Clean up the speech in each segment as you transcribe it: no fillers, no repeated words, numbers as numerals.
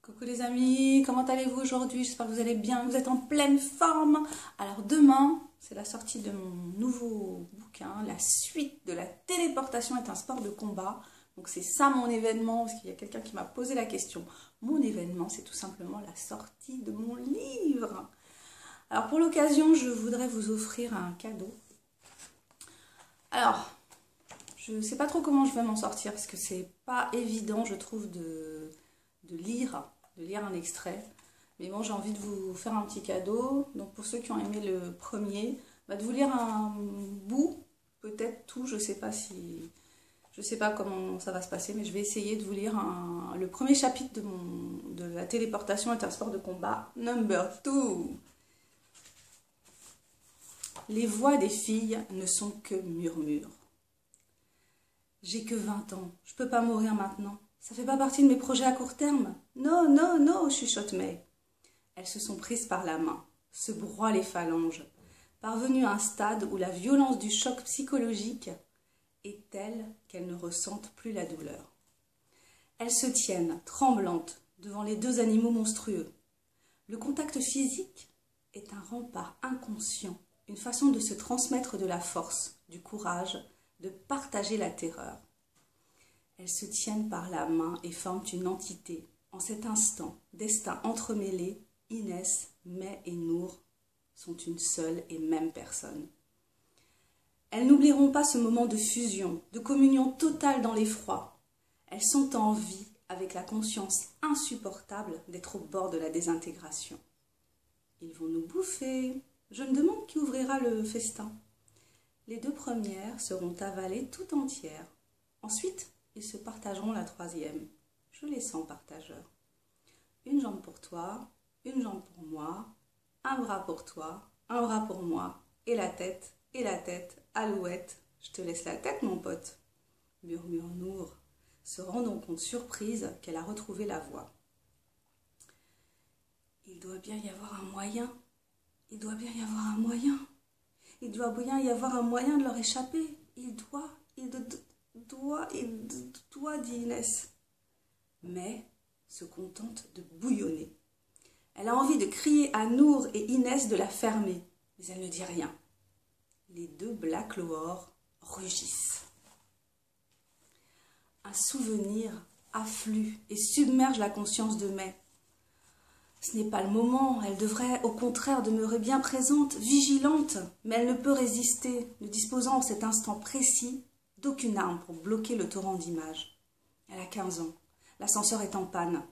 Coucou les amis, comment allez-vous aujourd'hui? J'espère que vous allez bien, que vous êtes en pleine forme. Alors demain, c'est la sortie de mon nouveau bouquin, la suite de la téléportation est un sport de combat. Donc c'est ça mon événement, parce qu'il y a quelqu'un qui m'a posé la question. Mon événement, c'est tout simplement la sortie de mon livre. Alors pour l'occasion, je voudrais vous offrir un cadeau. Alors, je ne sais pas trop comment je vais m'en sortir, parce que c'est pas évident, je trouve, de lire un extrait. Mais bon, j'ai envie de vous faire un petit cadeau. Donc pour ceux qui ont aimé le premier, de vous lire un bout, peut-être tout, je sais pas comment ça va se passer, mais je vais essayer de vous lire le premier chapitre de la téléportation est un sport de combat, number 2. Les voix des filles ne sont que murmures. J'ai que 20 ans, je peux pas mourir maintenant. Ça fait pas partie de mes projets à court terme. Non, non, non, chuchote May. Elles se sont prises par la main, se broient les phalanges, parvenues à un stade où la violence du choc psychologique est telle qu'elles ne ressentent plus la douleur. Elles se tiennent, tremblantes, devant les deux animaux monstrueux. Le contact physique est un rempart inconscient, une façon de se transmettre de la force, du courage, de partager la terreur. Elles se tiennent par la main et forment une entité. En cet instant, destin entremêlé, Inès, May et Nour sont une seule et même personne. Elles n'oublieront pas ce moment de fusion, de communion totale dans l'effroi. Elles sont en vie avec la conscience insupportable d'être au bord de la désintégration. Ils vont nous bouffer. Je me demande qui ouvrira le festin. Les deux premières seront avalées tout entières. Ensuite, ils se partageront la troisième. Je les sens partageurs. Une jambe pour toi, une jambe pour moi, un bras pour toi, un bras pour moi, et la tête, alouette. Je te laisse la tête, mon pote, murmure Nour, se rendant compte surprise qu'elle a retrouvé la voix. Il doit bien y avoir un moyen. Il doit bien y avoir un moyen. Il doit bien y avoir un moyen de leur échapper. Il doit, dit Inès. Mais se contente de bouillonner. Elle a envie de crier à Nour et Inès de la fermer, mais elle ne dit rien. Les deux Black Loor rugissent. Un souvenir afflue et submerge la conscience de May. Ce n'est pas le moment, elle devrait au contraire demeurer bien présente, vigilante, mais elle ne peut résister, ne disposant en cet instant précis d'aucune arme pour bloquer le torrent d'images. Elle a 15 ans, l'ascenseur est en panne.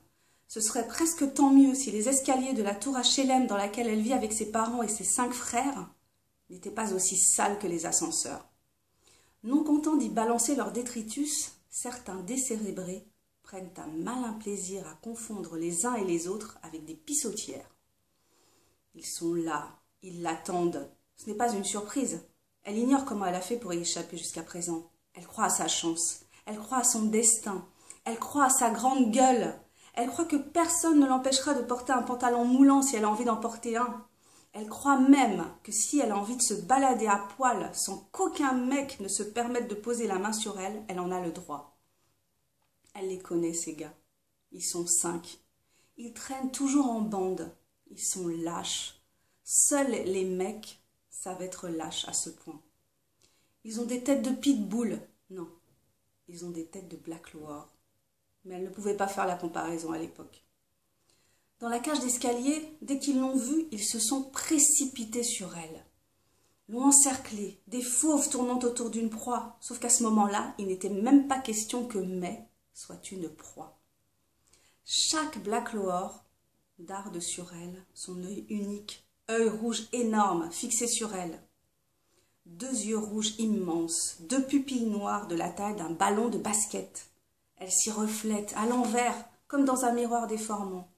Ce serait presque tant mieux si les escaliers de la tour HLM dans laquelle elle vit avec ses parents et ses 5 frères n'étaient pas aussi sales que les ascenseurs. Non contents d'y balancer leurs détritus, certains décérébrés prennent un malin plaisir à confondre les uns et les autres avec des pissotières. Ils sont là, ils l'attendent. Ce n'est pas une surprise. Elle ignore comment elle a fait pour y échapper jusqu'à présent. Elle croit à sa chance, elle croit à son destin, elle croit à sa grande gueule. Elle croit que personne ne l'empêchera de porter un pantalon moulant si elle a envie d'en porter un. Elle croit même que si elle a envie de se balader à poil sans qu'aucun mec ne se permette de poser la main sur elle, elle en a le droit. Elle les connaît, ces gars. Ils sont 5. Ils traînent toujours en bande. Ils sont lâches. Seuls les mecs savent être lâches à ce point. Ils ont des têtes de pitbull. Non, ils ont des têtes de Black Loor. Mais elle ne pouvait pas faire la comparaison à l'époque. Dans la cage d'escalier, dès qu'ils l'ont vue, ils se sont précipités sur elle. L'ont encerclée, des fauves tournant autour d'une proie, sauf qu'à ce moment-là, il n'était même pas question que May soit une proie. Chaque Black Loor darde sur elle son œil unique, œil rouge énorme, fixé sur elle. 2 yeux rouges immenses, 2 pupilles noires de la taille d'un ballon de basket. Elle s'y reflète, à l'envers, comme dans un miroir déformant.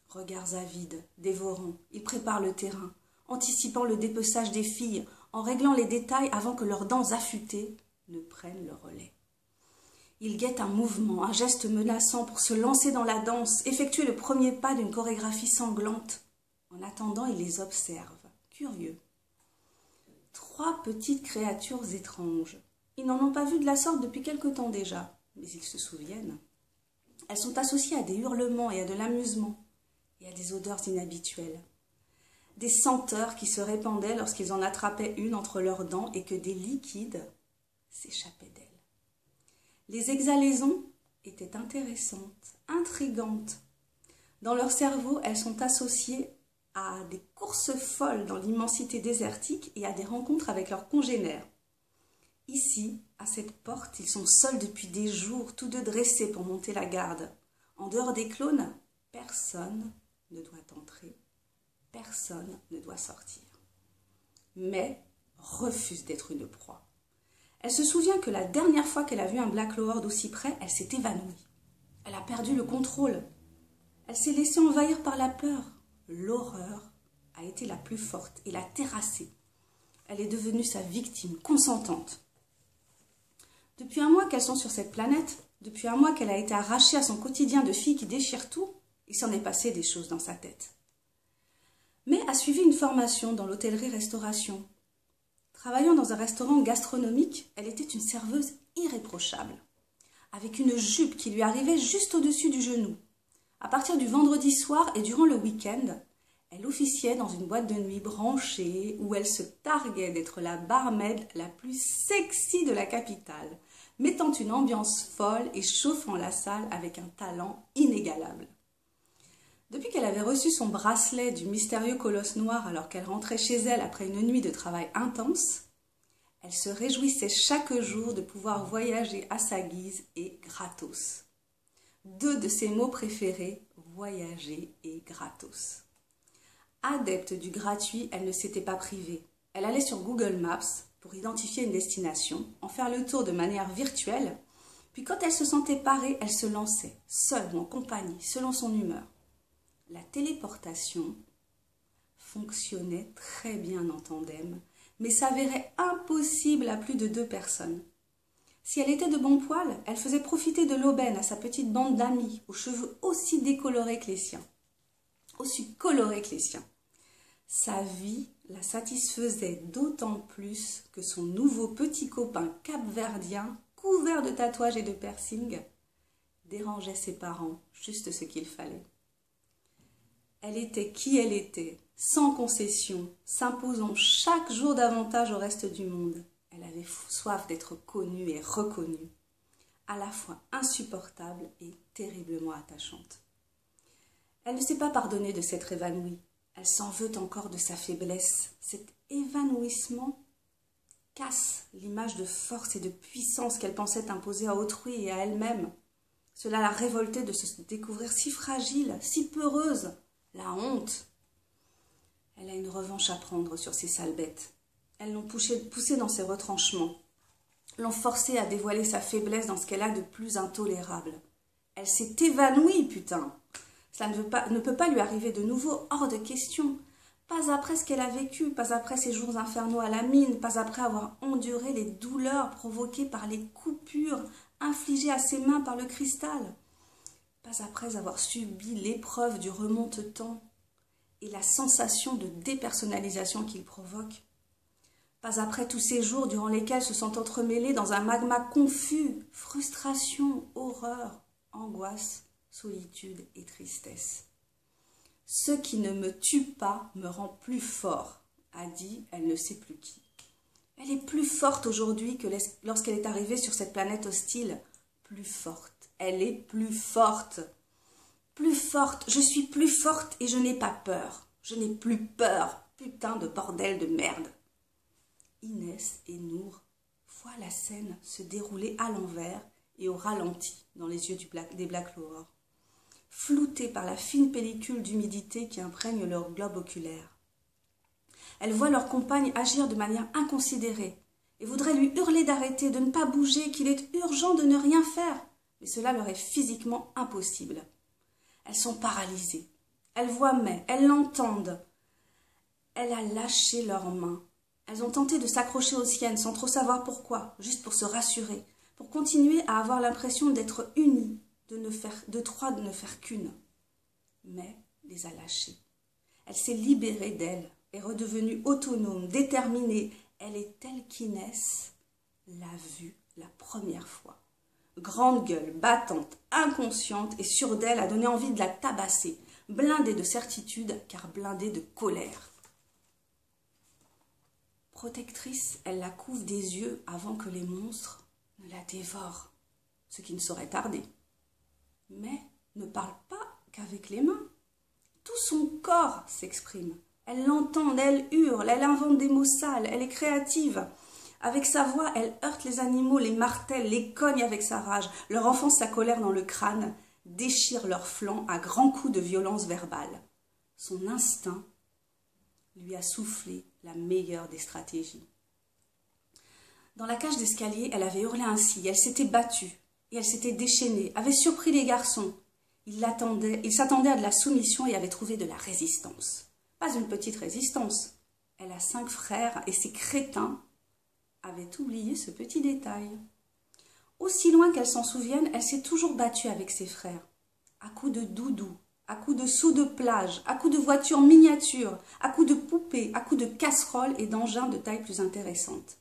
Regards avides, dévorants, ils préparent le terrain, anticipant le dépeçage des filles, en réglant les détails avant que leurs dents affûtées ne prennent le relais. Ils guettent un mouvement, un geste menaçant pour se lancer dans la danse, effectuer le premier pas d'une chorégraphie sanglante. En attendant, ils les observent, curieux. 3 petites créatures étranges. Ils n'en ont pas vu de la sorte depuis quelque temps déjà, mais ils se souviennent. Elles sont associées à des hurlements et à de l'amusement, et à des odeurs inhabituelles. Des senteurs qui se répandaient lorsqu'ils en attrapaient une entre leurs dents et que des liquides s'échappaient d'elles. Les exhalaisons étaient intéressantes, intrigantes. Dans leur cerveau, elles sont associées à des courses folles dans l'immensité désertique et à des rencontres avec leurs congénères. Ici, à cette porte, ils sont seuls depuis des jours, tous deux dressés pour monter la garde. En dehors des clones, personne ne doit entrer, personne ne doit sortir. Mais refuse d'être une proie. Elle se souvient que la dernière fois qu'elle a vu un Black Lord d'aussi près, elle s'est évanouie. Elle a perdu le contrôle. Elle s'est laissée envahir par la peur. L'horreur a été la plus forte et l'a terrassée. Elle est devenue sa victime consentante. Depuis un mois qu'elles sont sur cette planète, depuis un mois qu'elle a été arrachée à son quotidien de fille qui déchire tout, il s'en est passé des choses dans sa tête. Mais a suivi une formation dans l'hôtellerie-restauration. Travaillant dans un restaurant gastronomique, elle était une serveuse irréprochable, avec une jupe qui lui arrivait juste au-dessus du genou. À partir du vendredi soir et durant le week-end, elle officiait dans une boîte de nuit branchée où elle se targuait d'être la barmaid la plus sexy de la capitale, mettant une ambiance folle et chauffant la salle avec un talent inégalable. Depuis qu'elle avait reçu son bracelet du mystérieux colosse noir alors qu'elle rentrait chez elle après une nuit de travail intense, elle se réjouissait chaque jour de pouvoir voyager à sa guise et gratos. 2 de ses mots préférés, voyager et gratos. Adepte du gratuit, elle ne s'était pas privée. Elle allait sur Google Maps pour identifier une destination, en faire le tour de manière virtuelle, puis quand elle se sentait parée, elle se lançait, seule ou en compagnie, selon son humeur. La téléportation fonctionnait très bien en tandem, mais s'avérait impossible à plus de 2 personnes. Si elle était de bon poil, elle faisait profiter de l'aubaine à sa petite bande d'amis, aux cheveux aussi décolorés que les siens, aussi colorés que les siens. Sa vie la satisfaisait d'autant plus que son nouveau petit copain capverdien, couvert de tatouages et de piercings, dérangeait ses parents, juste ce qu'il fallait. Elle était qui elle était, sans concession, s'imposant chaque jour davantage au reste du monde. Elle avait soif d'être connue et reconnue, à la fois insupportable et terriblement attachante. Elle ne s'est pas pardonnée de s'être évanouie. Elle s'en veut encore de sa faiblesse. Cet évanouissement casse l'image de force et de puissance qu'elle pensait imposer à autrui et à elle-même. Cela l'a révoltée de se découvrir si fragile, si peureuse. La honte. Elle a une revanche à prendre sur ces sales bêtes. Elles l'ont poussée dans ses retranchements, l'ont forcée à dévoiler sa faiblesse dans ce qu'elle a de plus intolérable. Elle s'est évanouie, putain. Cela ne peut pas lui arriver de nouveau, hors de question. Pas après ce qu'elle a vécu, pas après ses jours infernaux à la mine, pas après avoir enduré les douleurs provoquées par les coupures infligées à ses mains par le cristal. Pas après avoir subi l'épreuve du remonte-temps et la sensation de dépersonnalisation qu'il provoque. Pas après tous ces jours durant lesquels se sont entremêlés dans un magma confus, frustration, horreur, angoisse, solitude et tristesse. Ce qui ne me tue pas me rend plus fort, a dit elle ne sait plus qui. Elle est plus forte aujourd'hui que lorsqu'elle est arrivée sur cette planète hostile. Plus forte. Elle est plus forte. Plus forte. Je suis plus forte et je n'ai pas peur. Je n'ai plus peur. Putain de bordel de merde. Inès et Nour voient la scène se dérouler à l'envers et au ralenti dans les yeux des Black Lords, floutés par la fine pellicule d'humidité qui imprègne leur globe oculaire. Elles voient leur compagne agir de manière inconsidérée et voudraient lui hurler d'arrêter, de ne pas bouger, qu'il est urgent de ne rien faire, mais cela leur est physiquement impossible. Elles sont paralysées. Elles voient mais, elles l'entendent. Elle a lâché leurs mains. Elles ont tenté de s'accrocher aux siennes sans trop savoir pourquoi, juste pour se rassurer, pour continuer à avoir l'impression d'être unies, de trois de ne faire qu'une. Mais les a lâchées. Elle s'est libérée d'elle, est redevenue autonome, déterminée. Elle est telle qu'Inès l'a vue la première fois. Grande gueule, battante, inconsciente et sûre d'elle a donné envie de la tabasser, blindée de certitude car blindée de colère. Protectrice, elle la couvre des yeux avant que les monstres ne la dévorent, ce qui ne saurait tarder. Mais ne parle pas qu'avec les mains. Tout son corps s'exprime. Elle l'entend, elle hurle, elle invente des mots sales, elle est créative. Avec sa voix, elle heurte les animaux, les martèle, les cogne avec sa rage, leur enfonce sa colère dans le crâne, déchire leurs flancs à grands coups de violence verbale. Son instinct lui a soufflé la meilleure des stratégies. Dans la cage d'escalier, elle avait hurlé ainsi, elle s'était battue, et elle s'était déchaînée, avait surpris les garçons. Ils s'attendaient à de la soumission et avaient trouvé de la résistance. Pas une petite résistance. Elle a 5 frères et ces crétins avaient oublié ce petit détail. Aussi loin qu'elle s'en souvienne, elle s'est toujours battue avec ses frères. À coups de doudou, à coups de sous de plage, à coups de voitures miniatures, à coups de poupées, à coups de casseroles et d'engins de taille plus intéressante.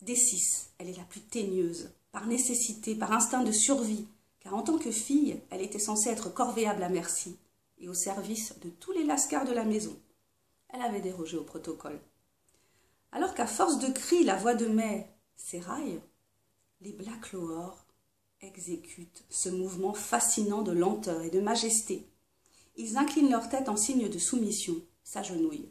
Des 6, elle est la plus teigneuse, par nécessité, par instinct de survie, car en tant que fille, elle était censée être corvéable à merci et au service de tous les lascars de la maison. Elle avait dérogé au protocole. Alors qu'à force de cris, la voix de May s'éraille, les Black Lowers exécutent ce mouvement fascinant de lenteur et de majesté. Ils inclinent leur tête en signe de soumission, s'agenouillent.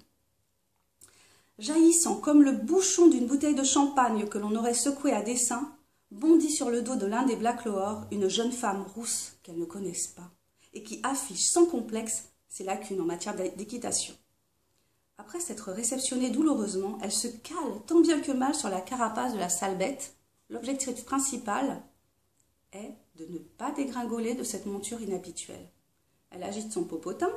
Jaillissant comme le bouchon d'une bouteille de champagne que l'on aurait secouée à dessein, bondit sur le dos de l'un des Black Lowers une jeune femme rousse qu'elles ne connaissent pas et qui affiche sans complexe ses lacunes en matière d'équitation. Après s'être réceptionnée douloureusement, elle se cale tant bien que mal sur la carapace de la sale bête. L'objectif principal est de ne pas dégringoler de cette monture inhabituelle. Elle agite son popotin,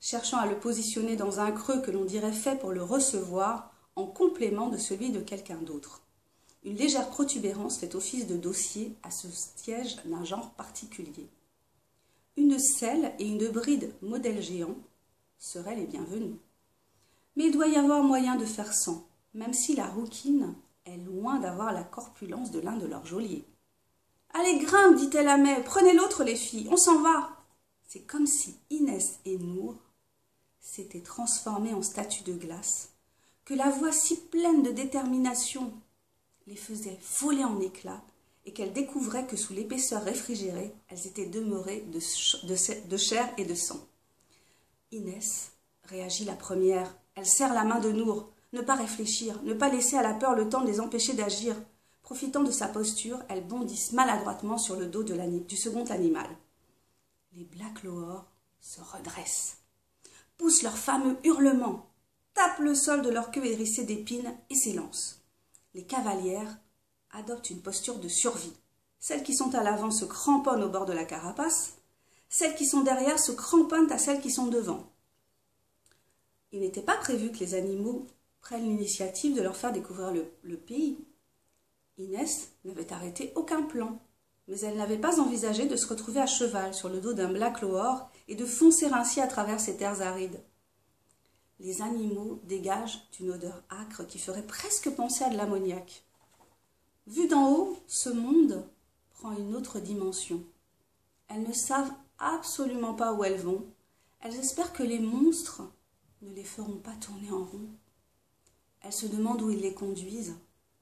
cherchant à le positionner dans un creux que l'on dirait fait pour le recevoir en complément de celui de quelqu'un d'autre. Une légère protubérance fait office de dossier à ce siège d'un genre particulier. Une selle et une bride modèle géant seraient les bienvenues. Mais il doit y avoir moyen de faire sans, même si la rouquine est loin d'avoir la corpulence de l'un de leurs geôliers. « Allez, grimpe, dit-elle à May, prenez l'autre, les filles, on s'en va !» C'est comme si Inès et Nour s'étaient transformées en statues de glace, que la voix si pleine de détermination les faisait voler en éclats et qu'elles découvraient que sous l'épaisseur réfrigérée, elles étaient demeurées de chair et de sang. Inès réagit la première. Elle serre la main de Nour. Ne pas réfléchir, ne pas laisser à la peur le temps de les empêcher d'agir. Profitant de sa posture, elles bondissent maladroitement sur le dos du second animal. Les Black Lowers se redressent, poussent leurs fameux hurlements, tapent le sol de leur queue hérissée d'épines et s'élancent. Les cavalières adoptent une posture de survie. Celles qui sont à l'avant se cramponnent au bord de la carapace, celles qui sont derrière se cramponnent à celles qui sont devant. Il n'était pas prévu que les animaux prennent l'initiative de leur faire découvrir le pays. Inès n'avait arrêté aucun plan, mais elle n'avait pas envisagé de se retrouver à cheval sur le dos d'un Black Lower et de foncer ainsi à travers ces terres arides. Les animaux dégagent une odeur âcre qui ferait presque penser à de l'ammoniac. Vu d'en haut, ce monde prend une autre dimension. Elles ne savent absolument pas où elles vont. Elles espèrent que les monstres ne les feront pas tourner en rond. Elles se demandent où ils les conduisent,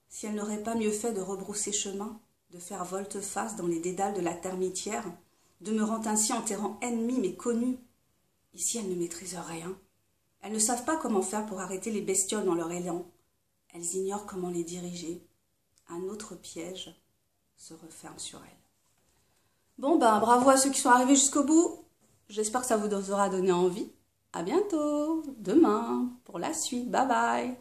si elles n'auraient pas mieux fait de rebrousser chemin, de faire volte-face dans les dédales de la termitière, demeurant ainsi en terrain ennemi mais connu. Ici, elles ne maîtrisent rien. Elles ne savent pas comment faire pour arrêter les bestioles dans leur élan. Elles ignorent comment les diriger. Un autre piège se referme sur elles. Bon, bravo à ceux qui sont arrivés jusqu'au bout. J'espère que ça vous aura donné envie. À bientôt, demain, pour la suite. Bye bye.